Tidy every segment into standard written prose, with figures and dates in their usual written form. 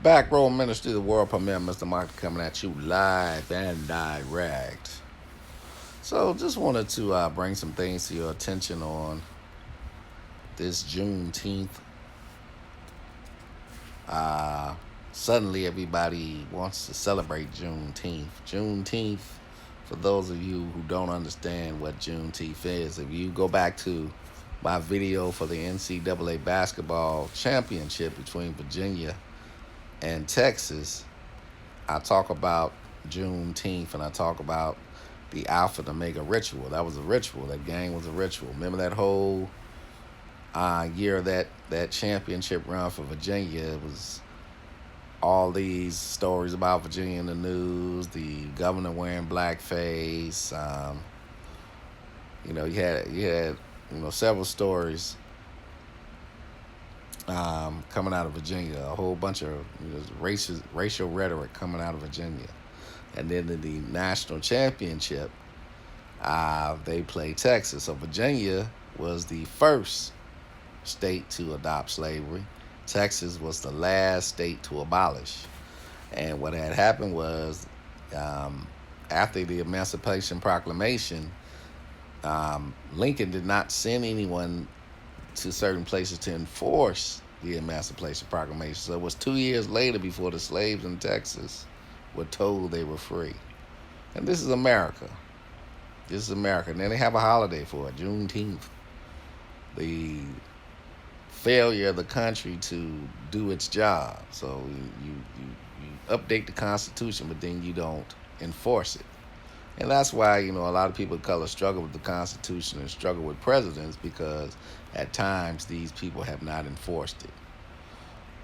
Back row ministry of the world premiere, Mr. Mark coming at you live and direct. So just wanted to bring some things to your attention on this Juneteenth. Uh, Suddenly everybody wants to celebrate Juneteenth. Juneteenth, for those of you who don't understand what Juneteenth is, if you go back to my video for the NCAA basketball championship between Virginia and Texas, I talk about Juneteenth and I talk about the Alpha and Omega ritual. That was a ritual. That game was a ritual. Remember that whole year that championship run for Virginia? It was all these stories about Virginia in the news. The governor wearing blackface. You had several stories coming out of Virginia. A whole bunch of racial rhetoric coming out of Virginia. And then in the national championship, they played Texas. So Virginia was the first state to adopt slavery. Texas was the last state to abolish. And what had happened was, after the Emancipation Proclamation, Lincoln did not send anyone to certain places to enforce the Emancipation Proclamation. So it was 2 years later before the slaves in Texas were told they were free. And this is America. This is America. And then they have a holiday for it, Juneteenth. The failure of the country to do its job. So you update the Constitution, but then you don't enforce it. And that's why, a lot of people of color struggle with the Constitution and struggle with presidents, because at times these people have not enforced it.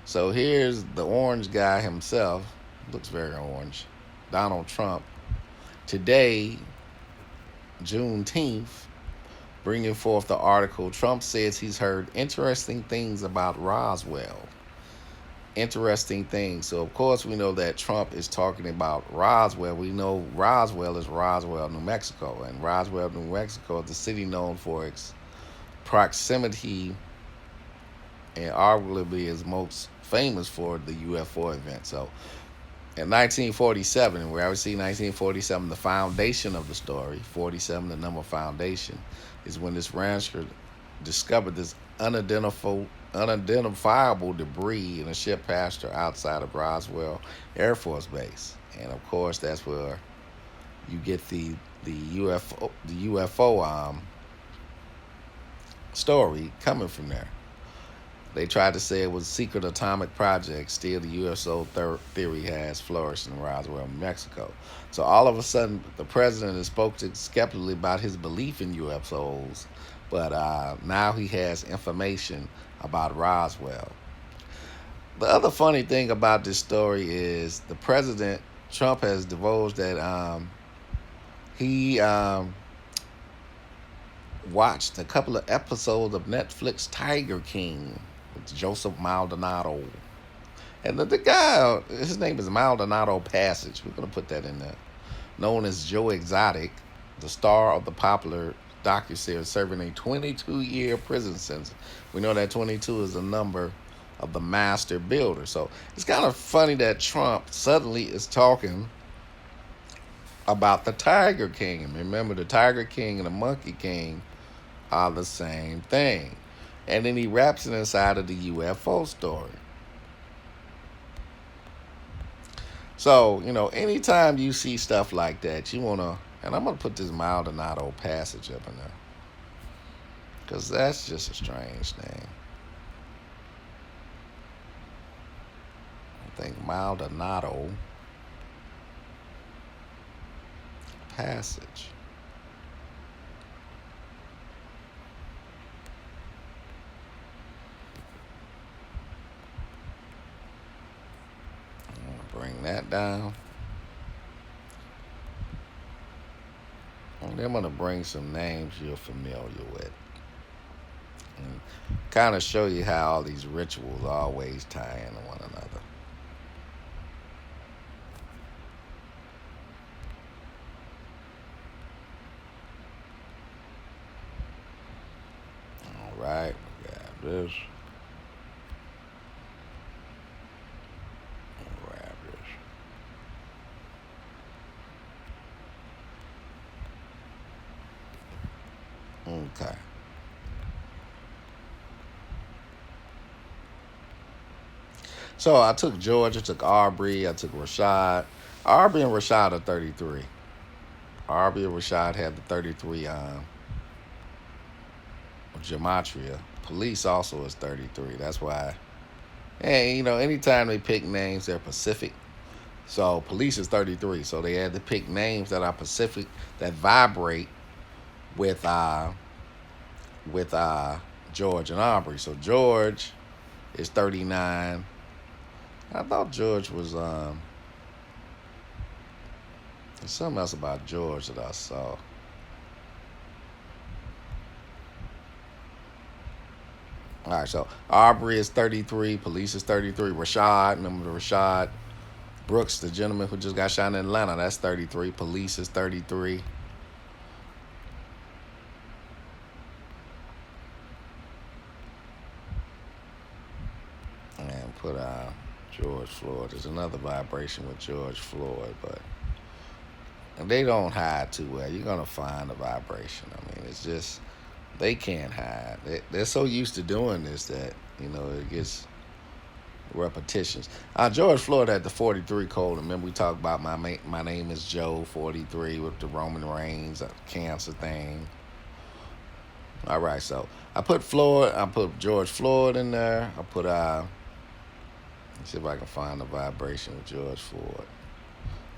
So here's the orange guy himself, looks very orange, Donald Trump, today, Juneteenth, bringing forth the article. Trump says he's heard interesting things about Roswell. Interesting things. So, of course, we know that Trump is talking about Roswell. We know Roswell is Roswell, New Mexico. And Roswell, New Mexico is the city known for its proximity and arguably is most famous for the UFO event. So, in 1947, we always see 1947, the foundation of the story, 47, the number foundation, is when this rancher discovered this unidentifiable debris in a ship pasture outside of Roswell Air Force Base. And of course, that's where you get the UFO story coming from there. They tried to say it was a secret atomic project. Still, the UFO theory has flourished in Roswell, New Mexico. So all of a sudden, the president has spoke skeptically about his belief in UFOs, but now he has information about Roswell. The other funny thing about this story is the president, Trump, has divulged that he watched a couple of episodes of Netflix Tiger King with Joseph Maldonado. And the guy, his name is Maldonado Passage. We're going to put that in there. Known as Joe Exotic, the star of the popular docuseries, serving a 22-year prison sentence. We know that 22 is the number of the master builder. So it's kind of funny that Trump suddenly is talking about the Tiger King. And remember, the Tiger King and the Monkey King are the same thing. And then he wraps it inside of the UFO story. So, anytime you see stuff like that, you want to, and I'm going to put this Maldonado Passage up in there, because that's just a strange name. I think Maldonado Passage. Bring that down. And then I'm going to bring some names you're familiar with. And kind of show you how all these rituals always tie into one another. All right, we got this. Okay. So I took George, I took Aubrey, I took Rashad. Aubrey and Rashad are 33. Aubrey and Rashad had the 33 gematria. Police also is 33. That's why. And anytime they pick names, they're Pacific. So police is 33. So they had to pick names that are Pacific that vibrate with with George and Aubrey. So George is 39. I thought George was there's something else about George that I saw. All right, so Aubrey is 33, police is 33. Rashad, remember the Rashad Brooks, the gentleman who just got shot in Atlanta, that's 33. Police is 33. And put George Floyd. There's another vibration with George Floyd, but they don't hide too well. You're gonna find a vibration. I mean, it's just they can't hide. They're so used to doing this that it gets repetitions. George Floyd had the 43 code. Remember we talked about my name is Joe 43 with the Roman Reigns cancer thing. All right, so I put George Floyd in there. I put let's see if I can find the vibration with George Floyd.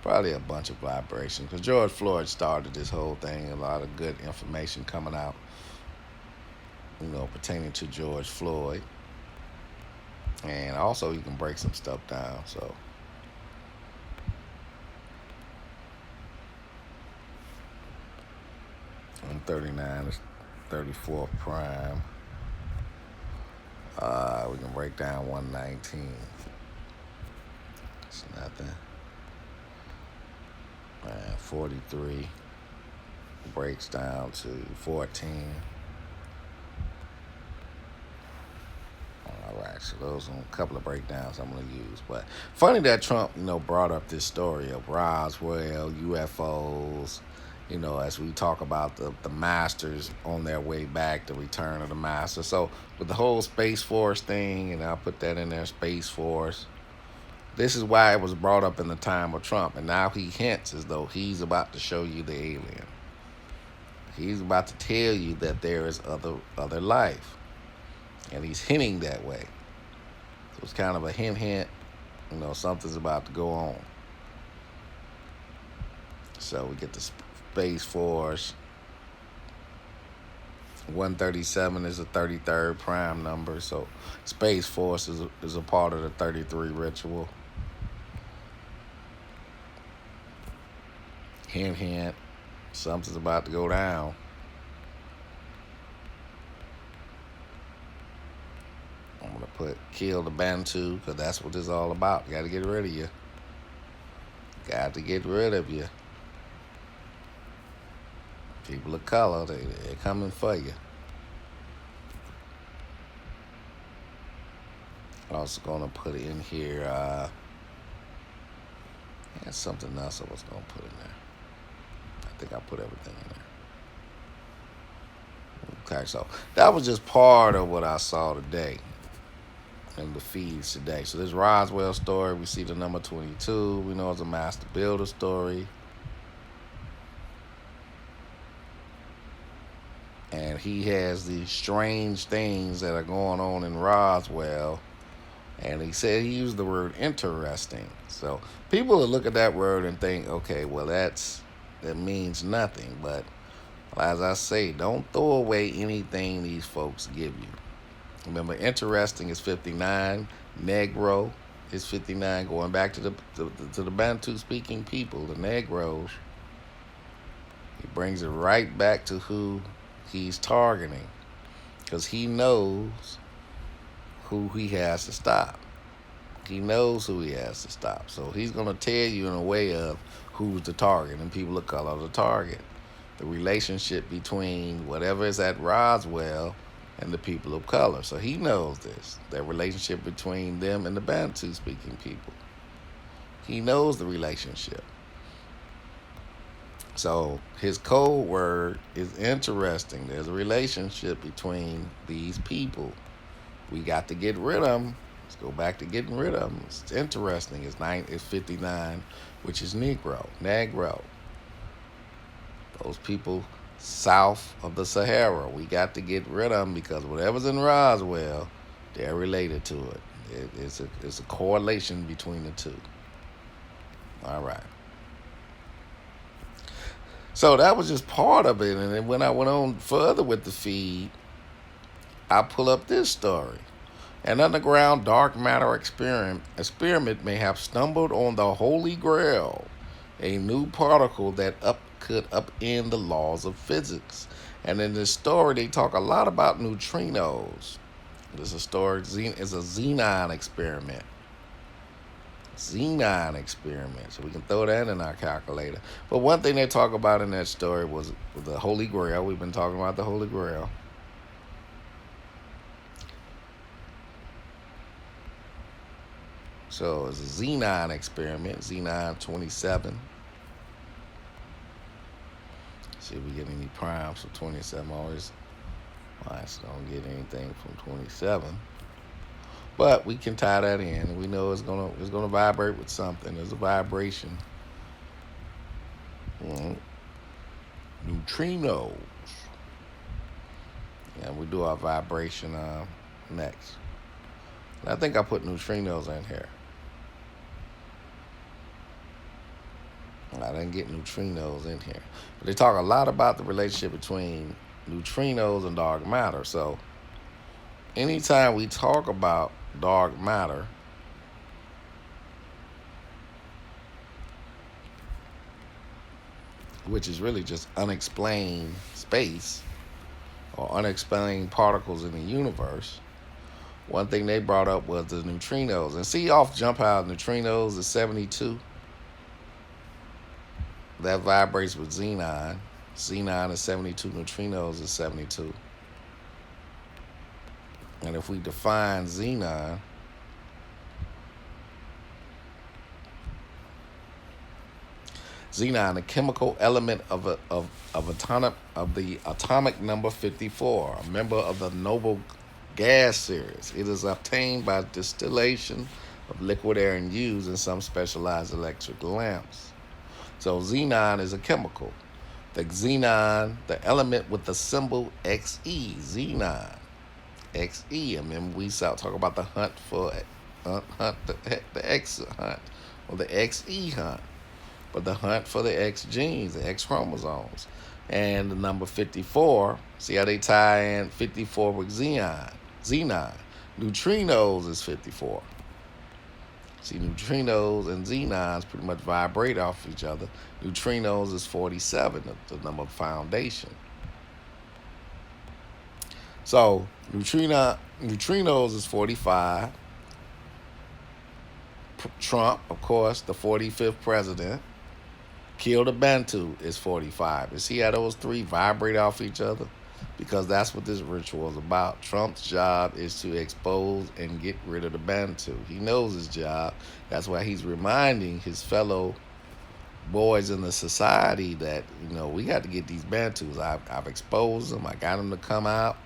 Probably a bunch of vibrations because George Floyd started this whole thing. A lot of good information coming out, pertaining to George Floyd. And also, you can break some stuff down. So, 139 is 34 prime. We can break down 119. It's nothing. 43 breaks down to 14. All right, so those are a couple of breakdowns I'm going to use. But funny that Trump, brought up this story of Roswell, UFOs, as we talk about the masters on their way back, the return of the master. So with the whole Space Force thing, and I'll put that in there, Space Force, this is why it was brought up in the time of Trump. And now he hints as though he's about to show you the alien. He's about to tell you that there is other life. And he's hinting that way. So it's kind of a hint, something's about to go on. So we get the Space Force. 137 is the 33rd prime number. So Space Force is a part of the 33 ritual. Hint, something's about to go down. I'm going to put kill the bantu because that's what this is all about. Got to get rid of you. Got to get rid of you. People of color, they're coming for you. I'm also going to put in here, there's something else I was going to put in there. I think I put everything in there. Okay, so that was just part of what I saw today in the feeds today. So this Roswell story, we see the number 22. We know it's a master builder story. And he has these strange things that are going on in Roswell. And he said he used the word interesting. So people will look at that word and think, okay, well, that means nothing. But as I say, don't throw away anything these folks give you. Remember, interesting is 59. Negro is 59. Going back to the Bantu speaking people, the Negroes. He brings it right back to who he's targeting, because he knows who he has to stop. He knows who he has to stop. So he's going to tell you in a way of who's the target, and people of color are the target. The relationship between whatever is at Roswell and the people of color. So he knows this, that relationship between them and the Bantu speaking people. He knows the relationship. So his code word is interesting. There's a relationship between these people. We got to get rid of them. Let's go back to getting rid of them. It's interesting. It's 59, which is Negro. Those people south of the Sahara. We got to get rid of them because whatever's in Roswell, they're related to it. It's a correlation between the two. All right. So that was just part of it. And then when I went on further with the feed, I pull up this story. An underground dark matter experiment may have stumbled on the Holy Grail, a new particle that could upend the laws of physics. And in this story, they talk a lot about neutrinos. This is a xenon experiment. Xenon experiment. So we can throw that in our calculator. But one thing they talk about in that story was the Holy Grail. We've been talking about the Holy Grail. So it's a xenon experiment, xenon 27. See if we get any primes from 27. Always, I don't get anything from 27. But we can tie that in. We know it's gonna vibrate with something. There's a vibration. Neutrinos. And we do our vibration next. And I think I put neutrinos in here. I didn't get neutrinos in here. But they talk a lot about the relationship between neutrinos and dark matter. So anytime we talk about dark matter, which is really just unexplained space or unexplained particles in the universe, one thing they brought up was the neutrinos. And see off jump how neutrinos is 72. That vibrates with xenon. Xenon is 72, neutrinos is 72. And if we define xenon, a chemical element of the atomic number 54, a member of the noble gas series. It is obtained by distillation of liquid air and used in some specialized electric lamps. So xenon is a chemical. The xenon, the element with the symbol Xe, xenon. Xe. And then we talk about the hunt for the X hunt or the Xe hunt, but the hunt for the X genes, the X chromosomes, and the number 54. See how they tie in 54 with xenon. Neutrinos is 54. See, neutrinos and xenons pretty much vibrate off each other. Neutrinos is 47, the number of foundation. So neutrinos is 45. Trump, of course, the 45th president. Kill the Bantu is 45. You see how those three vibrate off each other? Because that's what this ritual is about. Trump's job is to expose and get rid of the Bantu. He knows his job. That's why he's reminding his fellow boys in the society that, we got to get these Bantus. I've exposed them. I got them to come out.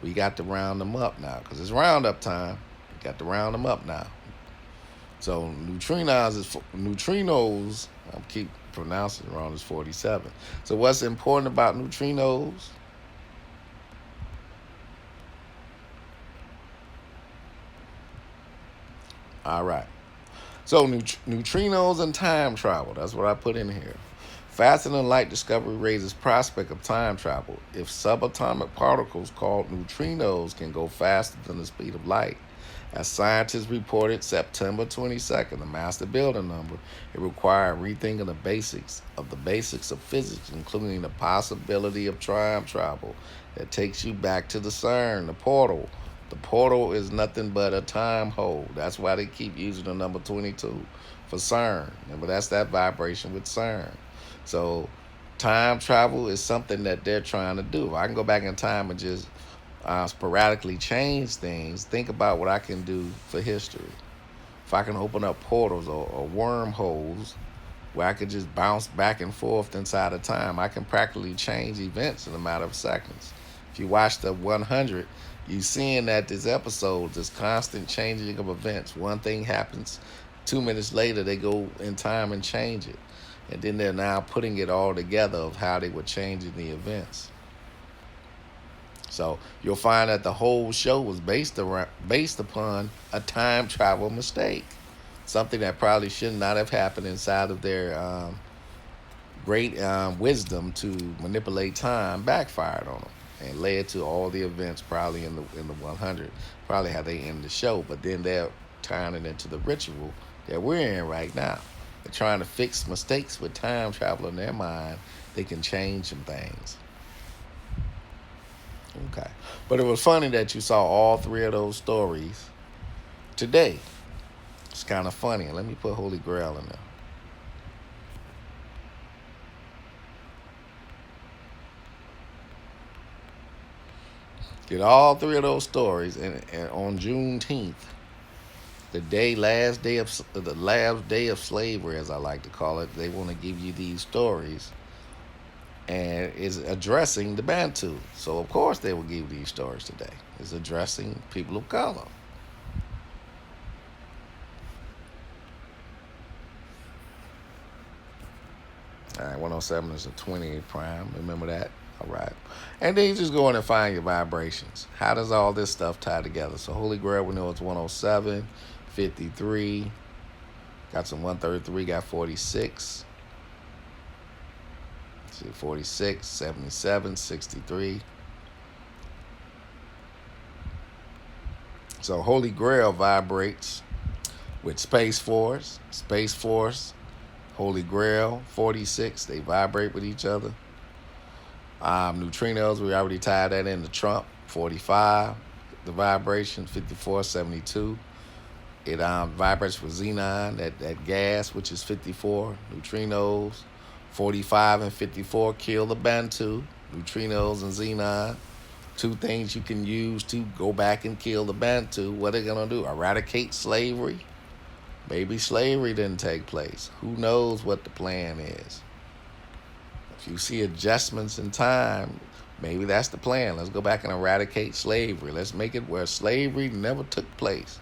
We got to round them up now because it's roundup time. We got to round them up now. So neutrinos, I keep pronouncing it wrong, is 47. So what's important about neutrinos? All right. So neutrinos and time travel. That's what I put in here. Faster than light discovery raises prospect of time travel. If subatomic particles called neutrinos can go faster than the speed of light, as scientists reported September 22nd, the master building number, it required rethinking the basics of physics, including the possibility of time travel that takes you back to the CERN, the portal. The portal is nothing but a time hole. That's why they keep using the number 22 for CERN. Remember, that's that vibration with CERN. So time travel is something that they're trying to do. If I can go back in time and just sporadically change things, think about what I can do for history. If I can open up portals or wormholes, where I could just bounce back and forth inside of time. I can practically change events in a matter of seconds. If you watch the 100, you seeing that this episode, this constant changing of events. One thing happens, 2 minutes later they go in time and change it, and then they're now putting it all together of how they were changing the events. So you'll find that the whole show was based upon a time travel mistake, something that probably should not have happened inside of their great wisdom to manipulate time backfired on them and led to all the events probably in the 100, probably how they end the show. But then they're tying it into the ritual that we're in right now. They're trying to fix mistakes with time travel in their mind. They can change some things. Okay. But it was funny that you saw all three of those stories today. It's kind of funny. Let me put Holy Grail in there. Get all three of those stories, and on Juneteenth, the last day of slavery, as I like to call it, they want to give you these stories, and is addressing the Bantu. So of course they will give these stories today. It's addressing people of color. All right, 107 is a 28 prime. Remember that? All right. And then you just go in and find your vibrations. How does all this stuff tie together? So Holy Grail, we know it's 107, 53. Got some 133, got 46. Let's see, 46, 77, 63. So Holy Grail vibrates with Space Force. Space Force, Holy Grail, 46. They vibrate with each other. Neutrinos, we already tied that into Trump, 45. The vibration, 54, 72. It vibrates with xenon, that gas, which is 54. Neutrinos, 45 and 54 kill the Bantu. Neutrinos and xenon, two things you can use to go back and kill the Bantu. What are they going to do? Eradicate slavery? Maybe slavery didn't take place. Who knows what the plan is? If you see adjustments in time, maybe that's the plan. Let's go back and eradicate slavery. Let's make it where slavery never took place,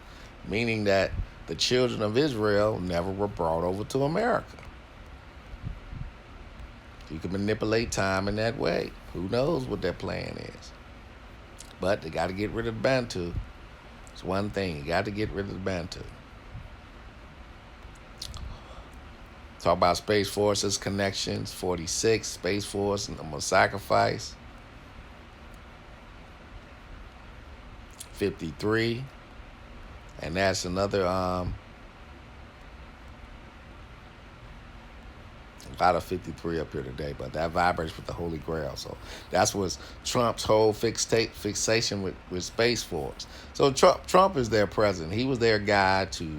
meaning that the children of Israel never were brought over to America. You can manipulate time in that way. Who knows what their plan is? But they got to get rid of the Bantu. It's one thing. You got to get rid of the Bantu. Talk about Space Force's connections. 46, Space Force, and I'm going to sacrifice. 53. And that's another a lot of 53 up here today, but that vibrates with the Holy Grail. So that's what's Trump's whole fixation with Space Force. So Trump is their president. He was their guy to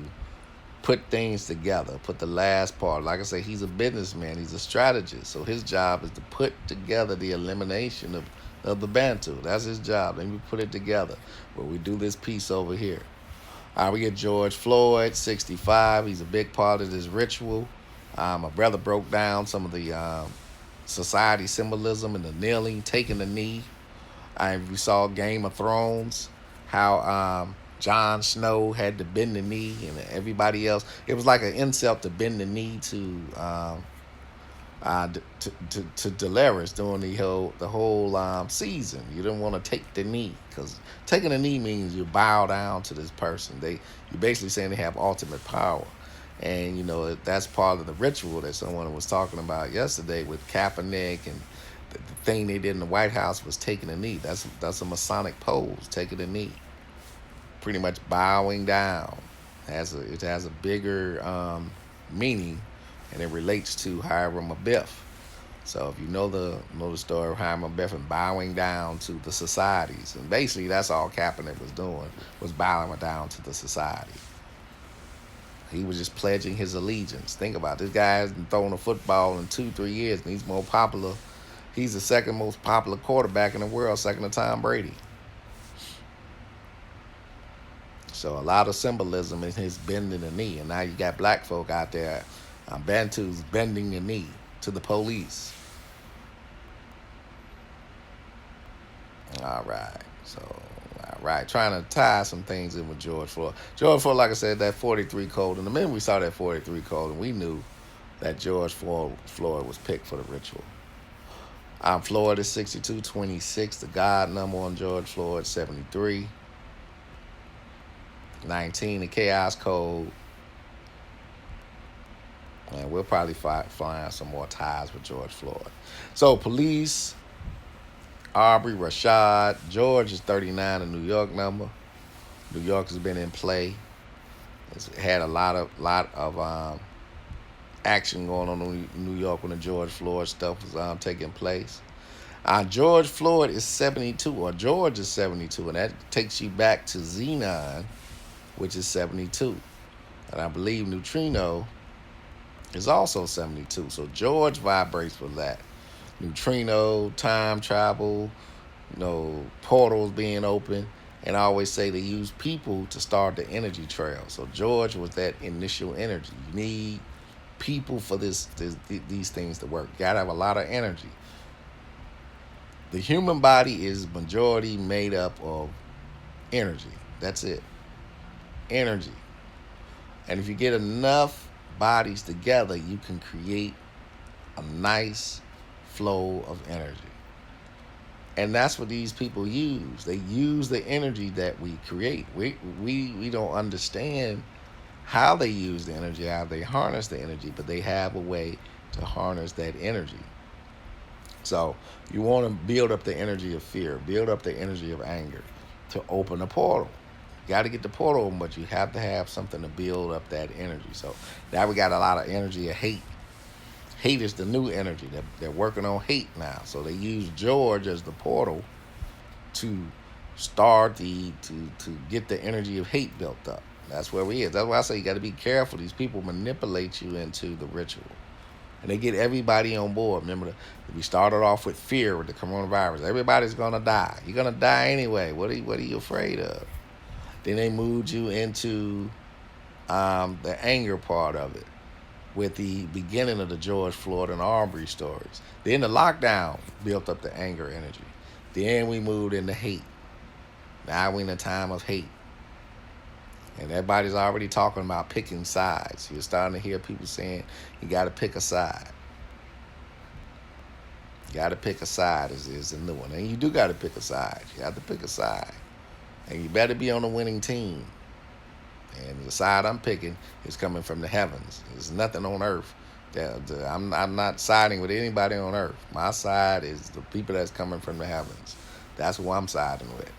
put things together, put the last part. Like I say, he's a businessman. He's a strategist. So his job is to put together the elimination of the Bantu. That's his job. Let me put it together. Where we do this piece over here. All right, we get George Floyd, 65. He's a big part of this ritual. My brother broke down some of the society symbolism and the kneeling, taking the knee. We saw Game of Thrones, how Jon Snow had to bend the knee, and everybody else. It was like an insult to bend the knee to Daenerys during the whole season. You didn't want to take the knee, because taking the knee means you bow down to this person. You're basically saying they have ultimate power. And, that's part of the ritual that someone was talking about yesterday with Kaepernick, and the thing they did in the White House was taking a knee. That's a Masonic pose, taking a knee. Pretty much bowing down. It has a bigger meaning, and it relates to Hiram Abiff. So if you know the story of Hiram Abiff and bowing down to the societies, and basically that's all Kaepernick was doing, was bowing down to the society. He was just pledging his allegiance. Think about it. This guy hasn't thrown a football in 2-3 years, and he's more popular. He's the second most popular quarterback in the world, second to Tom Brady. So a lot of symbolism in his bending the knee. And now you got black folk out there Bantus bending the knee to the police. All right. So, all right. Trying to tie some things in with George Floyd. George Floyd, like I said, that 43 code. And the minute we saw that 43 code, and we knew that George Floyd was picked for the ritual. Floyd is 6226. The God number on George Floyd, 73. 19, the chaos code. And we'll probably find some more ties with George Floyd. So, police, Aubrey, Rashad. George is 39, a New York number. New York has been in play. It's had a lot of action going on in New York when the George Floyd stuff was taking place. George Floyd is 72, or George is 72, and that takes you back to Xenon, which is 72. And I believe Neutrino is also 72. So George vibrates with that. Neutrino, time travel, portals being open. And I always say they use people to start the energy trail. So George was that initial energy. You need people for these things to work. You gotta have a lot of energy. The human body is majority made up of energy. That's it. Energy. And if you get enough bodies together, you can create a nice flow of energy. And that's what these people use. They use the energy that we create. We don't understand how they use the energy, how they harness the energy, but they have a way to harness that energy. So you want to build up the energy of fear, build up the energy of anger to open a portal. You got to get the portal open, but you have to have something to build up that energy. So now we got a lot of energy of hate. Hate is the new energy. They're working on hate now. So they use George as the portal to start to get the energy of hate built up. That's where we is. That's why I say you got to be careful. These people manipulate you into the ritual. And they get everybody on board. Remember, we started off with fear with the coronavirus. Everybody's going to die. You're going to die anyway. What are you afraid of? Then they moved you into the anger part of it with the beginning of the George Floyd and Aubrey stories. Then the lockdown built up the anger energy. Then we moved into hate. Now we're in a time of hate. And everybody's already talking about picking sides. You're starting to hear people saying you got to pick a side. You got to pick a side is the new one. And you do got to pick a side. You have to pick a side. And you better be on the winning team. And the side I'm picking is coming from the heavens. There's nothing on earth. I'm not siding with anybody on earth. My side is the people that's coming from the heavens. That's who I'm siding with.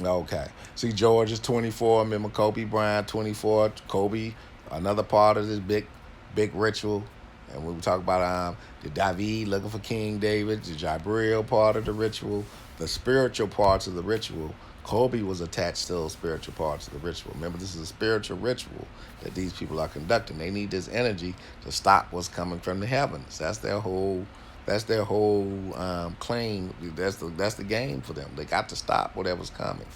Okay. See, George is 24. Remember Kobe Bryant, 24. Kobe, another part of this big ritual. And we talk about the David looking for King David, the Jabril part of the ritual, the spiritual parts of the ritual. Kobe was attached to those spiritual parts of the ritual. Remember, this is a spiritual ritual that these people are conducting. They need this energy to stop what's coming from the heavens. That's their whole claim. That's the game for them. They got to stop whatever's coming.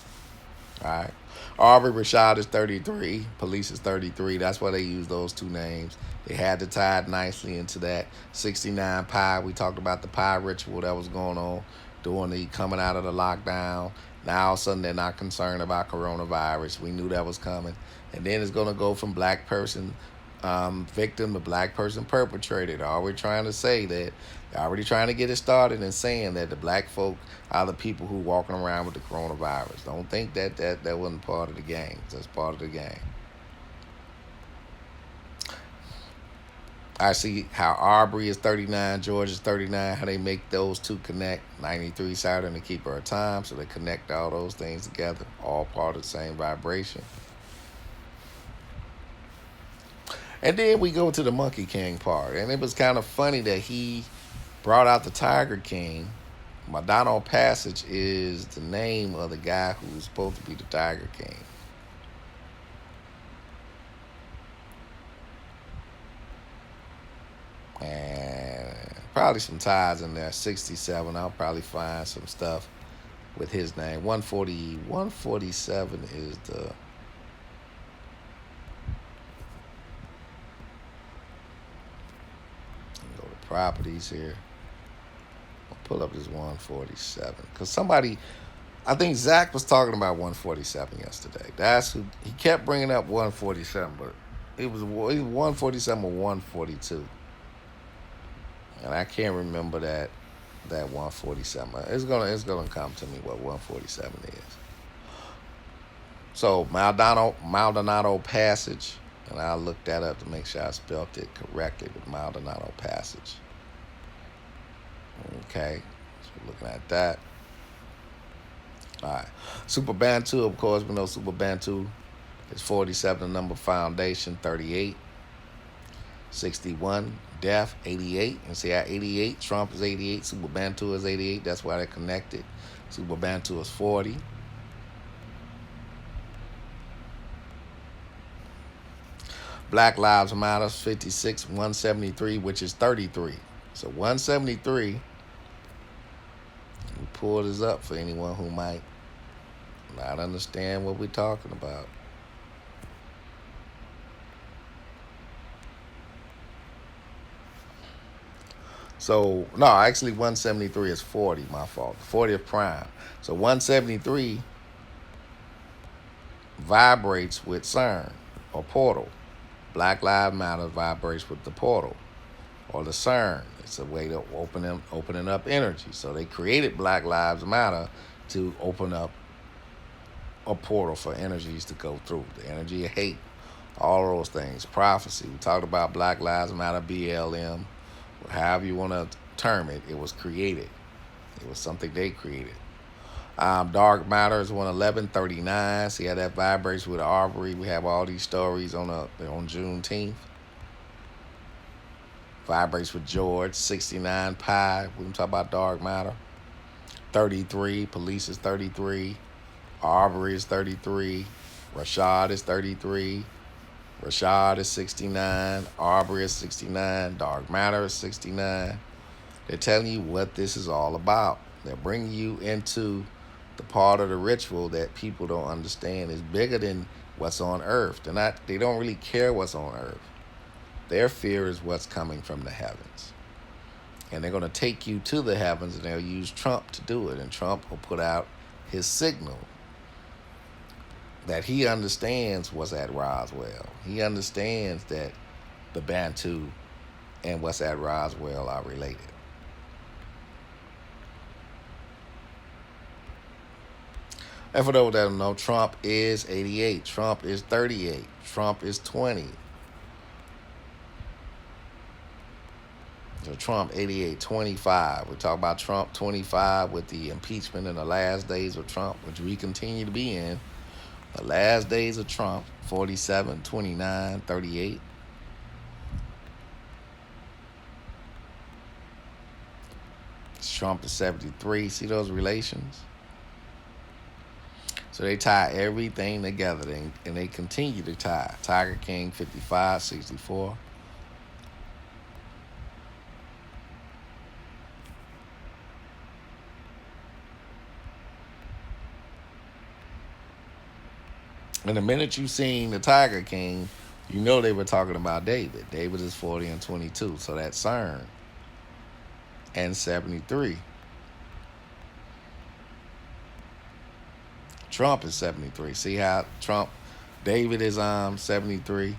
All right. Aubrey Rashad is 33. Police is 33. That's why they use those two names. They had to tie it nicely into that 69 Pi. We talked about the Pi ritual that was going on during the coming out of the lockdown. Now all of a sudden they're not concerned about coronavirus. We knew that was coming. And then it's going to go from black person victim to black person perpetrator. They're already trying to say that. They're already trying to get it started and saying that the black folk are the people who walking around with the coronavirus. Don't think that wasn't part of the game. That's part of the game. I see how Aubrey is 39, George is 39, how they make those two connect. 93 Saturn, the keeper of time, so they connect all those things together, all part of the same vibration. And then we go to the Monkey King part. And it was kind of funny that he brought out the Tiger King. Madonna Passage is the name of the guy who's supposed to be the Tiger King. And probably some ties in there. 67. I'll probably find some stuff with his name. 147 is the properties here. I'll pull up this 147 because somebody, I think Zach was talking about 147 yesterday. That's who he kept bringing up 147, but it was 147 or 142, and I can't remember that 147. It's gonna come to me what 147 is. So Maldonado Passage, and I looked that up to make sure I spelled it correctly with Maldonado Passage. Okay, so we're looking at that. All right, Super Bantu, of course, we know Super Bantu is 47, number foundation 38, 61, death 88. And see how 88, Trump is 88, Super Bantu is 88. That's why they're connected. Super Bantu is 40. Black Lives Matter 56, 173, which is 33. So 173, we pull this up for anyone who might not understand what we're talking about. So, no, actually 173 is 40, my fault. 40th prime. So 173 vibrates with CERN or portal. Black Lives Matter vibrates with the portal or the CERN. It's a way to opening up energy. So they created Black Lives Matter to open up a portal for energies to go through. The energy of hate, all those things. Prophecy. We talked about Black Lives Matter, BLM, however you want to term it. It was created. It was something they created. Dark Matter is 11139. See how that vibrates with the Arbery. We have all these stories on Juneteenth. Vibrates with George. 69 Pi. We can talk about Dark Matter. 33. Police is 33. Arbery is 33. Rashad is 33. Rashad is 69. Arbery is 69. Dark Matter is 69. They're telling you what this is all about. They're bringing you into the part of the ritual that people don't understand is bigger than what's on earth. They don't really care what's on earth. Their fear is what's coming from the heavens. And they're going to take you to the heavens, and they'll use Trump to do it. And Trump will put out his signal that he understands what's at Roswell. He understands that the Bantu and what's at Roswell are related. And for those that don't know, Trump is 88. Trump is 38. Trump is 20. So Trump 88, 25. We talk about Trump 25 with the impeachment in the last days of Trump, which we continue to be in. The last days of Trump, 47, 29, 38. Trump is 73. See those relations? So they tie everything together, and they continue to tie. Tiger King, 55, 64. And the minute you seen the Tiger King, you know they were talking about David. David is 40 and 22, so that's CERN. And 73. Trump is 73. See how David is 73.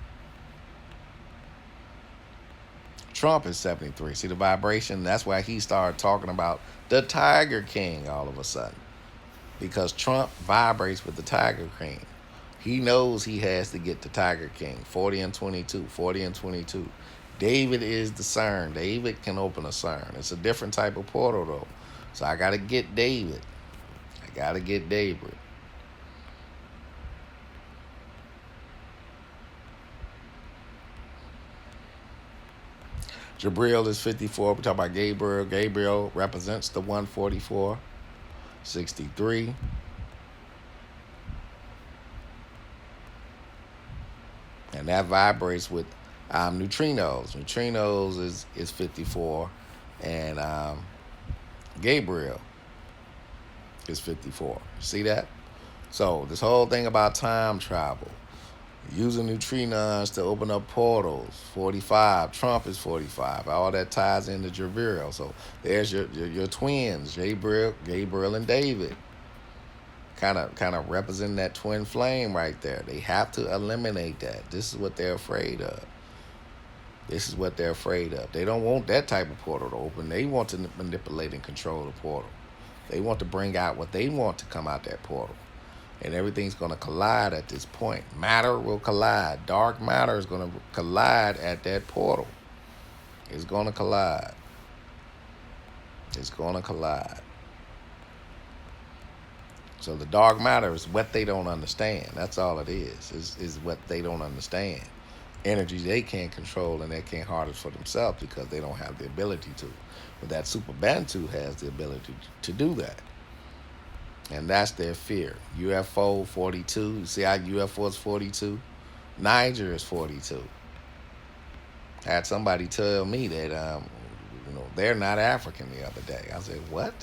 Trump is 73. See the vibration? That's why he started talking about the Tiger King all of a sudden. Because Trump vibrates with the Tiger King. He knows he has to get the Tiger King. 40 and 22. 40 and 22. David is the CERN. David can open a CERN. It's a different type of portal, though. So I got to get David. I got to get David. Jabril is 54. We talk about Gabriel. Gabriel represents the 144. 63. And that vibrates with neutrinos. Neutrinos is 54. And Gabriel is 54. See that? So this whole thing about time travel. Using neutrinos to open up portals. 45. Trump is 45. All that ties into Javiro. So there's your twins, Gabriel and David. Kind of representing that twin flame right there. They have to eliminate that. This is what they're afraid of. This is what they're afraid of. They don't want that type of portal to open. They want to manipulate and control the portal. They want to bring out what they want to come out that portal. And everything's going to collide at this point. Matter will collide. Dark matter is going to collide at that portal. It's going to collide. It's going to collide. So the dark matter is what they don't understand. That's all it is what they don't understand. Energy they can't control and they can't harness for themselves because they don't have the ability to. But that super bantu has the ability to do that. And that's their fear. UFO 42. You see how UFO is 42? Niger is 42. I had somebody tell me that they're not African the other day. I said, what?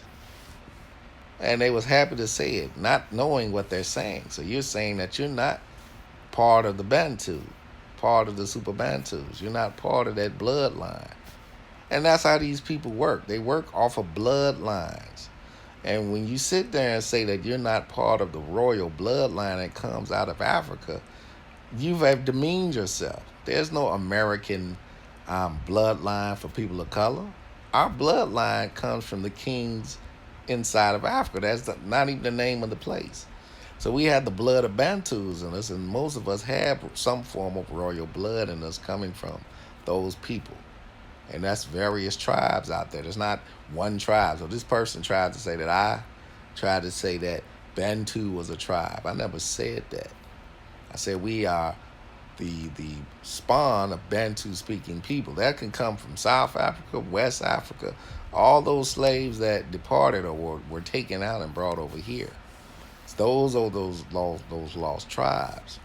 And they was happy to say it, not knowing what they're saying. So you're saying that you're not part of the Bantu, part of the Super Bantus. You're not part of that bloodline. And that's how these people work. They work off of bloodlines. And when you sit there and say that you're not part of the royal bloodline that comes out of Africa, you have demeaned yourself. There's no American bloodline for people of color. Our bloodline comes from the kings inside of Africa. That's not even the name of the place. So we have the blood of Bantus in us, and most of us have some form of royal blood in us coming from those people. And that's various tribes out there. There's not one tribe. So this person tried to say that I tried to say that Bantu was a tribe. I never said that. I said we are the spawn of Bantu speaking people. That can come from South Africa, West Africa, all those slaves that departed or were taken out and brought over here. Those are those lost tribes.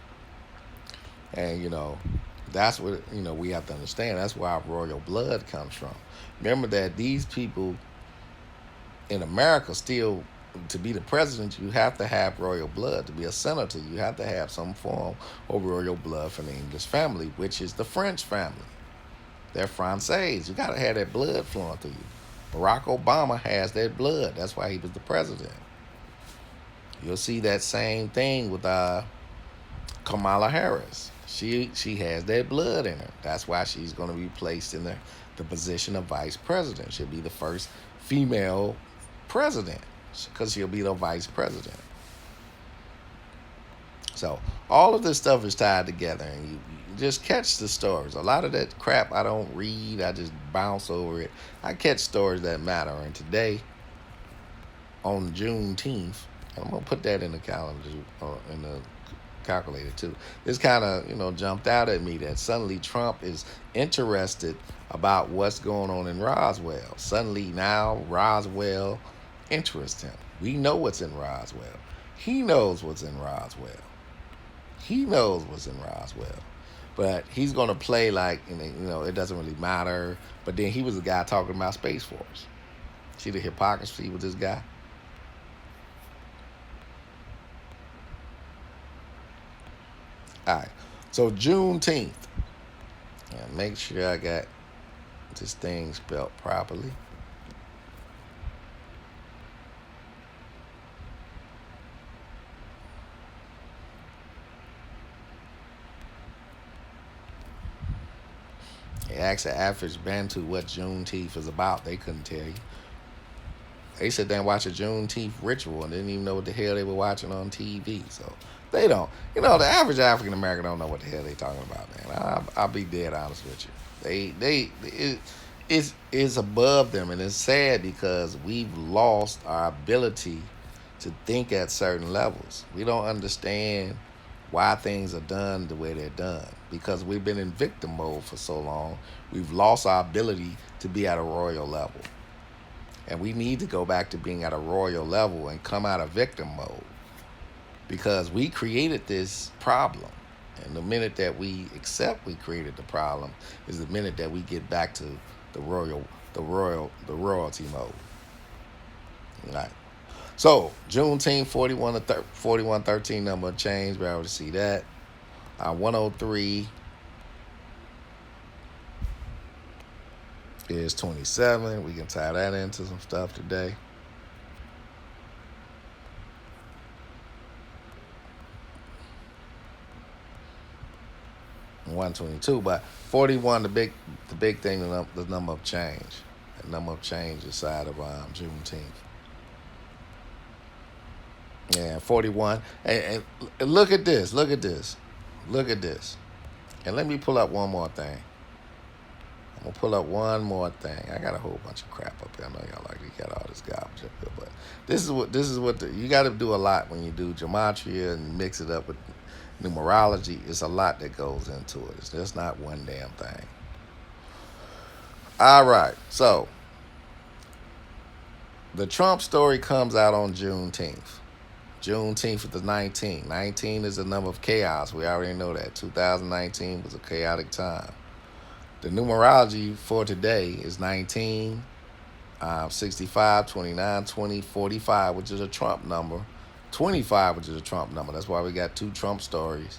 And that's what we have to understand. That's where our royal blood comes from. Remember that these people in America still, to be the president, you have to have royal blood. To be a senator, you have to have some form of royal blood from the English family, which is the French family. They're Francais. You got to have that blood flowing through you. Barack Obama has that blood. That's why he was the president. You'll see that same thing with Kamala Harris. She has that blood in her. That's why she's going to be placed in the position of vice president. She'll be the first female president because she'll be the vice president. So all of this stuff is tied together, and you just catch the stories. A lot of that crap I don't read. I just bounce over it. I catch stories that matter. And today, on Juneteenth, and I'm going to put that in the calendar, in the calculator too. This kind of jumped out at me that suddenly Trump is interested about what's going on in Roswell. Suddenly now Roswell interests him. We know what's in Roswell. He knows what's in Roswell. He knows what's in Roswell. But he's going to play like it doesn't really matter. But then he was the guy talking about Space Force. See the hypocrisy with this guy? All right, so Juneteenth. Make sure I got this thing spelled properly. They asked the average Bantu what Juneteenth is about. They couldn't tell you. They sat there and watched a Juneteenth ritual and didn't even know what the hell they were watching on TV. So they don't. The average African American don't know what the hell they talking about, man. I'll be dead honest with you. It's above them, and it's sad because we've lost our ability to think at certain levels. We don't understand why things are done the way they're done because we've been in victim mode for so long. We've lost our ability to be at a royal level. And we need to go back to being at a royal level and come out of victim mode because we created this problem. And the minute that we accept we created the problem is the minute that we get back to the royalty mode. All right. So Juneteenth 4113 number changed. We're able to see that. 103 is 27. We can tie that into some stuff today. And 122, but 41, the big thing, the number of change. The number of change inside of Juneteenth. Yeah, 41. And look at this. Look at this. Look at this. And let me pull up one more thing. I'm gonna pull up one more thing. I got a whole bunch of crap up here. I know y'all like you got all this garbage up here, but this is what you got to do a lot when you do gematria and mix it up with numerology. It's a lot that goes into it. It's just not one damn thing. All right, so the Trump story comes out on Juneteenth. Juneteenth is the 19. 19 is the number of chaos. We already know that. 2019 was a chaotic time. The numerology for today is 19, 65, 29, 20, 45, which is a Trump number. 25, which is a Trump number. That's why we got two Trump stories.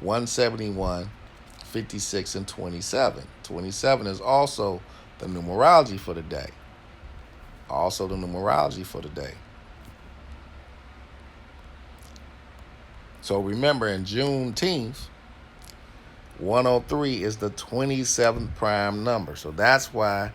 171, 56, and 27. 27 is also the numerology for the day. Also the numerology for the day. So remember, in Juneteenth, 103 is the 27th prime number. So that's why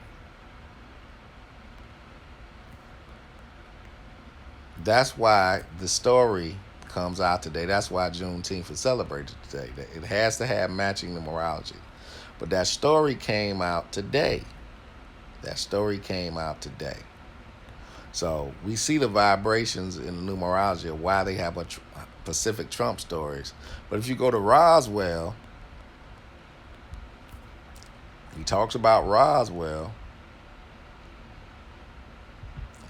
the story comes out today. That's why Juneteenth is celebrated today. It has to have matching numerology. But that story came out today. That story came out today. So we see the vibrations in the numerology of why they have a specific Trump stories. But if you go to Roswell, he talks about Roswell.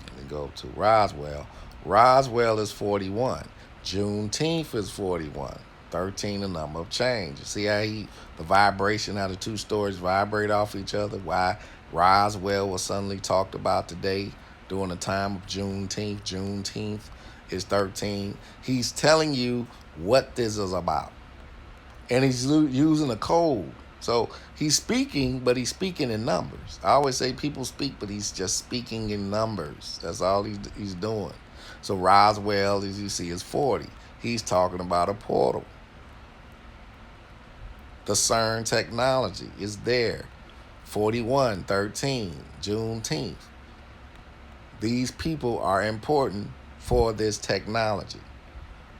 Let me go to Roswell. Roswell is 41. Juneteenth is 41. 13, the number of change. You see how the vibration, how the two stories vibrate off each other? Why Roswell was suddenly talked about today during the time of Juneteenth. Juneteenth is 13. He's telling you what this is about. And he's using a code. So he's speaking, but he's speaking in numbers. I always say people speak, but he's just speaking in numbers. That's all he's doing. So Roswell, as you see, is 40. He's talking about a portal. The CERN technology is there. 41, 13, Juneteenth. These people are important for this technology.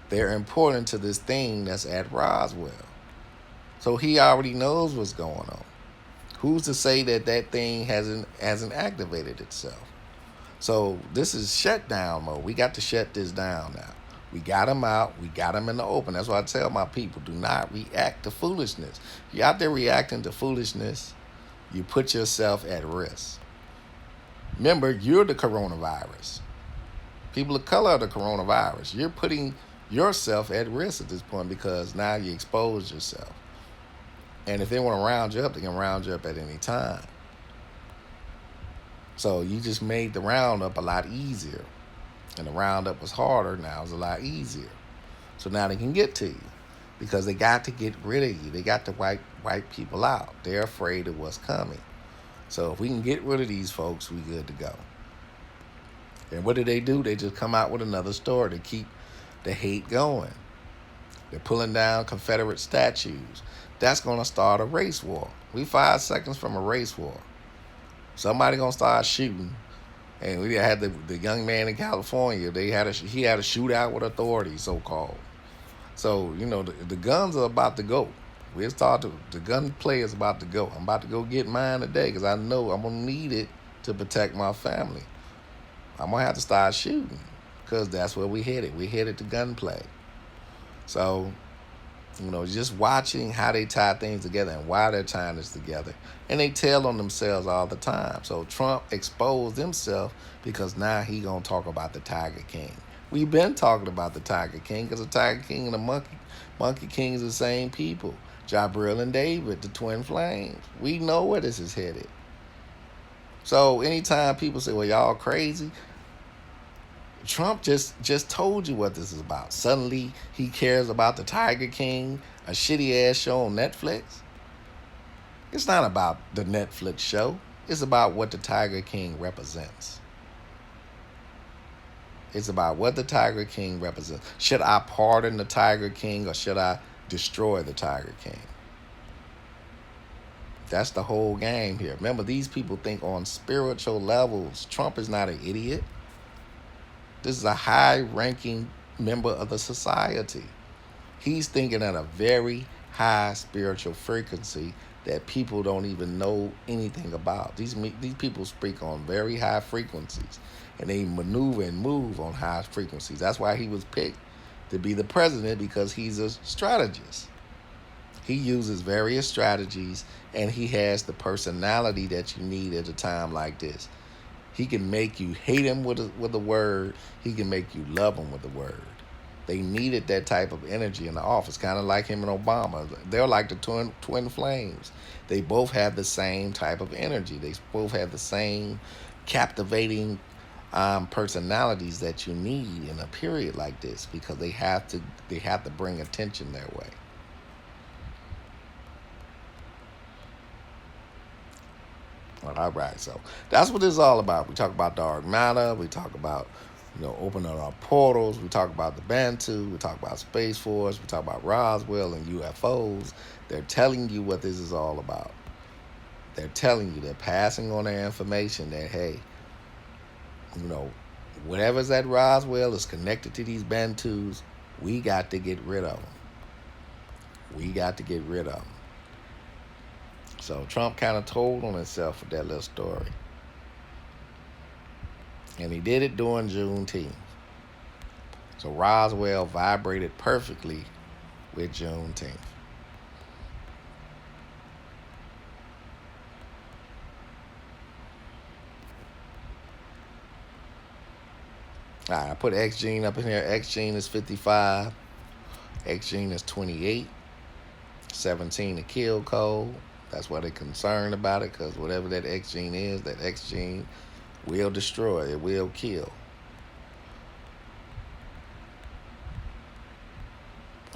They're important to this thing that's at Roswell. So he already knows what's going on. Who's to say that thing hasn't activated itself? So this is shutdown mode. We got to shut this down now. We got them out. We got them in the open. That's why I tell my people, do not react to foolishness. If you're out there reacting to foolishness, you put yourself at risk. Remember, you're the coronavirus. People of color are the coronavirus. You're putting yourself at risk at this point because now you expose yourself. And if they want to round you up, they can round you up at any time. So you just made the roundup a lot easier. And the roundup was harder, now it's a lot easier. So now they can get to you because they got to get rid of you. They got to wipe people out. They're afraid of what's coming. So if we can get rid of these folks, we good to go. And what do? They just come out with another story to keep the hate going. They're pulling down Confederate statues. That's going to start a race war. We 5 seconds from a race war. Somebody going to start shooting. And we had the young man in California. He had a shootout with authorities, so-called. So, the guns are about to go. The gun play is about to go. I'm about to go get mine today because I know I'm going to need it to protect my family. I'm going to have to start shooting because that's where we headed. We headed to gunplay. So, just watching how they tie things together and why they're tying this together. And they tell on themselves all the time. So Trump exposed himself because now he going to talk about the Tiger King. We've been talking about the Tiger King because the Tiger King and the Monkey King is the same people. Jabril and David, the twin flames. We know where this is headed. So anytime people say, well, y'all crazy, Trump just told you what this is about. Suddenly he cares about the Tiger King, a shitty ass show on Netflix. It's not about the Netflix show. It's about what the Tiger King represents. It's about what the Tiger King represents. Should I pardon the Tiger King or should I destroy the Tiger King? That's the whole game here. Remember, these people think on spiritual levels. Trump is not an idiot. This is a high ranking member of the society. He's thinking at a very high spiritual frequency that people don't even know anything about. These people speak on very high frequencies, and they maneuver and move on high frequencies. That's why he was picked to be the president, because he's a strategist. He uses various strategies, and he has the personality that you need at a time like this. He can make you hate him with a word. He can make you love him with a word. They needed that type of energy in the office, kind of like him and Obama. They're like the twin flames. They both have the same type of energy. They both have the same captivating personalities that you need in a period like this, because they have to bring attention their way. All right, so that's what this is all about. We talk about dark matter. We talk about, opening our portals. We talk about the Bantu. We talk about Space Force. We talk about Roswell and UFOs. They're telling you what this is all about. They're telling you, they're passing on their information that, hey, whatever's at Roswell is connected to these Bantus. We got to get rid of them. We got to get rid of them. So Trump kind of told on himself with that little story. And he did it during Juneteenth. So Roswell vibrated perfectly with Juneteenth. All right, I put X gene up in here. X gene is 55. X gene is 28. 17 the kill code. That's why they're concerned about it, because whatever that X gene is, that X gene will destroy. It will kill.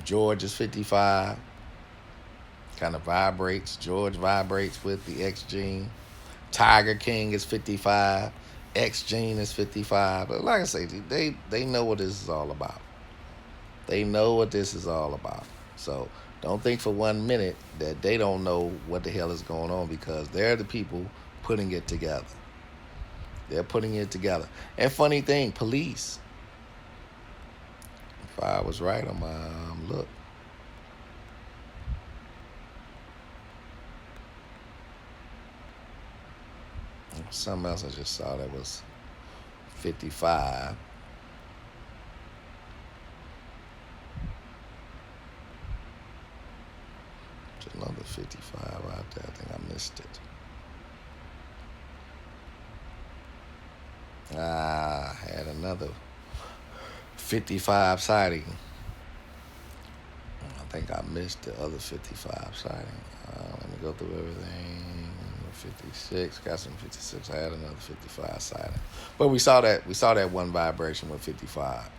George is 55. Kind of vibrates. George vibrates with the X gene. Tiger King is 55. X gene is 55. But like I say, they know what this is all about. They know what this is all about. So don't think for 1 minute that they don't know what the hell is going on, because they're the people putting it together. They're putting it together. And funny thing, police. If I was right on my look. Something else I just saw that was 55. There's another 55 out there. I think I missed it. I had another 55 sighting. I think I missed the other 55 sighting. Let me go through everything. 56, got some 56. I had another 55 sighting. But we saw that one vibration with 55.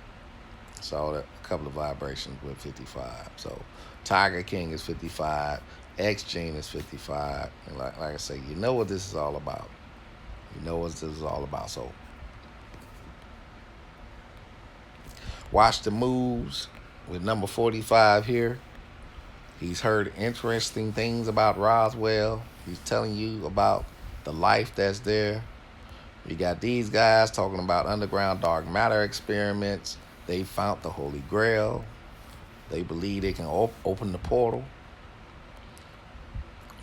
Saw that a couple of vibrations with 55. So Tiger King is 55. X Gene is 55. And like I say, you know what this is all about. You know what this is all about. So watch the moves with number 45 here. He's heard interesting things about Roswell. He's telling you about the life that's there. You got these guys talking about underground dark matter experiments. They found the Holy Grail. They believe they can open the portal.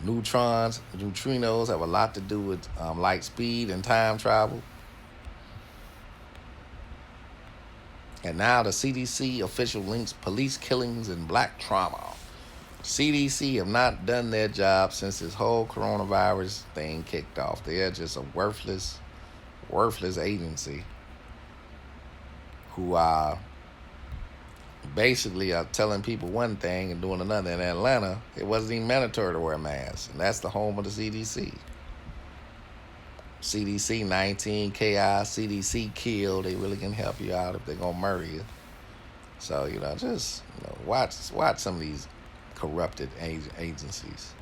Neutrinos have a lot to do with light speed and time travel. And now the CDC official links police killings and black trauma. CDC have not done their job since this whole coronavirus thing kicked off. They are just a worthless agency who basically are telling people one thing and doing another. In Atlanta, it wasn't even mandatory to wear masks, and that's the home of the CDC. CDC 19 KI, CDC kill. They really can help you out if they're gonna murder you. So just watch some of these corrupted agencies.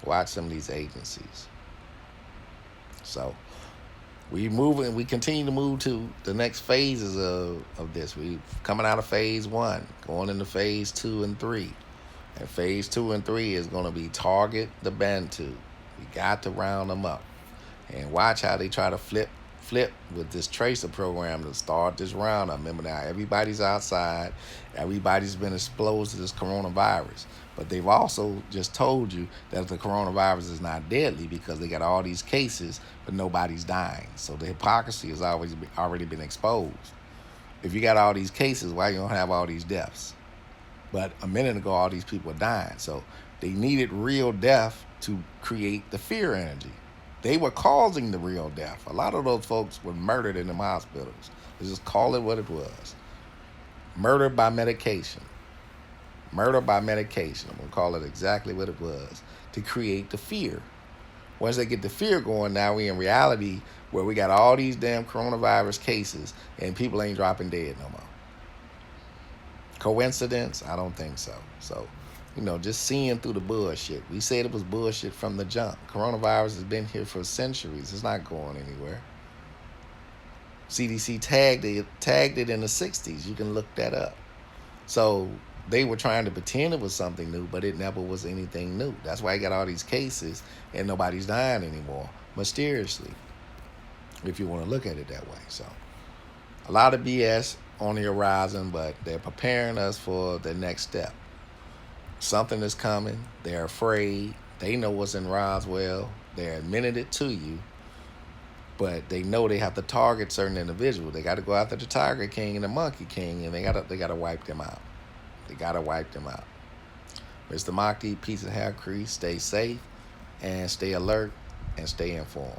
Watch some of these agencies. So we continue to move to the next phases of this. We coming out of phase 1, going into phase 2 and 3. And phase 2 and 3 is going to be target the bantu. We got to round them up. And watch how they try to flip with this tracer program to start this roundup. Remember now, everybody's outside. Everybody's been exposed to this coronavirus. But they've also just told you that the coronavirus is not deadly because they got all these cases, but nobody's dying. So the hypocrisy has already been exposed. If you got all these cases, why you don't have all these deaths? But a minute ago, all these people were dying. So they needed real death to create the fear energy. They were causing the real death. A lot of those folks were murdered in them hospitals. Let's just call it what it was. Murder by medication. Murder by medication. I'm going to call it exactly what it was, to create the fear. Once they get the fear going, now we in reality where we got all these damn coronavirus cases and people ain't dropping dead no more. Coincidence? I don't think so. So, just seeing through the bullshit. We said it was bullshit from the jump. Coronavirus has been here for centuries. It's not going anywhere. CDC tagged it in the 60s. You can look that up. So they were trying to pretend it was something new, but it never was anything new. That's why you got all these cases and nobody's dying anymore, mysteriously, if you want to look at it that way. So a lot of BS on the horizon, but they're preparing us for the next step. Something is coming. They're afraid. They know what's in Roswell. They're admitting it to you, but they know they have to target certain individuals. They got to go after the Tiger King and the Monkey King, and they got to wipe them out. They got to wipe them out. Mr. Mahdi, peace and hair crease. Stay safe and stay alert and stay informed.